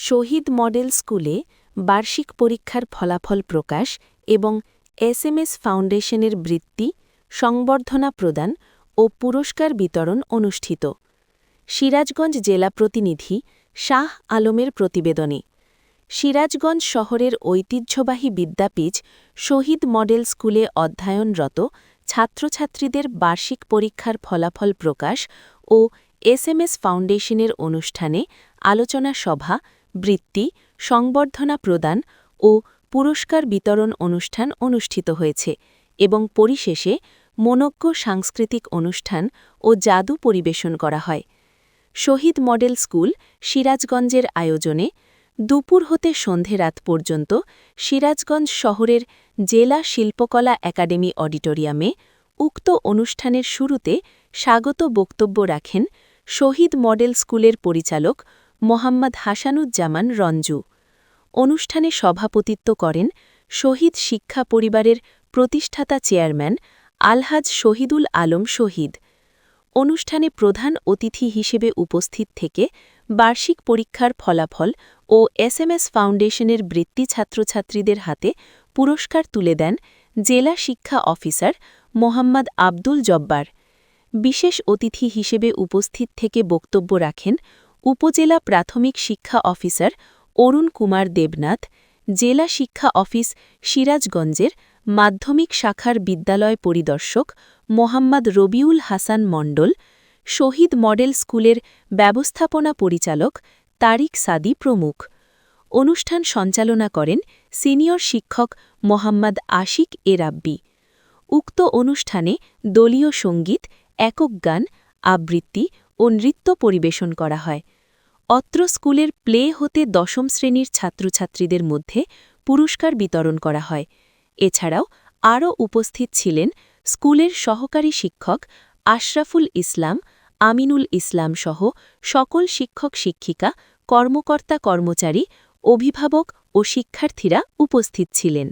শহীদ model স্কুলে বার্ষিক পরীক্ষার ফলাফল প্রকাশ এবং এসএমএস ফাউন্ডেশনের বৃত্তি, সংবর্ধনা প্রদান ও পুরস্কার বিতরণ অনুষ্ঠিত। সিরাজগঞ্জ জেলা প্রতিনিধি শাহ আলমের প্রতিবেদনে। সিরাজগঞ্জ শহরের ঐতিহ্যবাহী বিদ্যাপীঠ শহীদ মডেল স্কুলে অধ্যয়নরত ছাত্রছাত্রীদের বার্ষিক পরীক্ষার ফলাফল প্রকাশ ও এসএমএস ফাউন্ডেশনের অনুষ্ঠানে আলোচনা সভা, বৃত্তি, সংবর্ধনা প্রদান ও পুরস্কার বিতরণ অনুষ্ঠান অনুষ্ঠিত হয়েছে এবং পরিশেষে মনোজ্ঞ সাংস্কৃতিক অনুষ্ঠান ও জাদু পরিবেশন করা হয়। শহীদ মডেল স্কুল সিরাজগঞ্জের আয়োজনে দুপুর হতে সন্ধে রাত পর্যন্ত সিরাজগঞ্জ শহরের জেলা শিল্পকলা একাডেমি অডিটোরিয়ামে উক্ত অনুষ্ঠানের শুরুতে স্বাগত বক্তব্য রাখেন শহীদ মডেল স্কুলের পরিচালক মোহাম্মদ হাসানুজ্জামান রঞ্জু। অনুষ্ঠানে সভাপতিত্ব করেন শহীদ শিক্ষা পরিবারের প্রতিষ্ঠাতা চেয়ারম্যান আলহাজ শহীদুল আলম শহীদ। অনুষ্ঠানে প্রধান অতিথি হিসেবে উপস্থিত থেকে বার্ষিক পরীক্ষার ফলাফল ও এসএমএস ফাউন্ডেশনের বৃত্তি ছাত্রছাত্রীদের হাতে পুরস্কার তুলে দেন জেলা শিক্ষা অফিসার মোহাম্মদ আব্দুল জব্বার। বিশেষ অতিথি হিসেবে উপস্থিত থেকে বক্তব্য রাখেন উপজেলা প্রাথমিক শিক্ষা অফিসার অরুণ কুমার দেবনাথ, জেলা শিক্ষা অফিস সিরাজগঞ্জের মাধ্যমিক শাখার বিদ্যালয় পরিদর্শক মোহাম্মদ রবিউল হাসান মণ্ডল, শহীদ মডেল স্কুলের ব্যবস্থাপনা পরিচালক তারিক সাদি প্রমুখ। অনুষ্ঠান সঞ্চালনা করেন সিনিয়র শিক্ষক মোহাম্মদ আশিক এ রাব্বি। উক্ত অনুষ্ঠানে দলীয় সঙ্গীত, একক গান, আবৃত্তি ও নৃত্য পরিবেশন করা হয়। অত্র স্কুলের প্লে হতে দশম শ্রেণীর ছাত্রছাত্রীদের মধ্যে পুরস্কার বিতরণ করা হয়। এছাড়াও আরও উপস্থিত ছিলেন স্কুলের সহকারী শিক্ষক আশরাফুল ইসলাম, আমিনুল ইসলাম সহ সকল শিক্ষক শিক্ষিকা, কর্মকর্তা কর্মচারী, অভিভাবক ও শিক্ষার্থীরা উপস্থিত ছিলেন।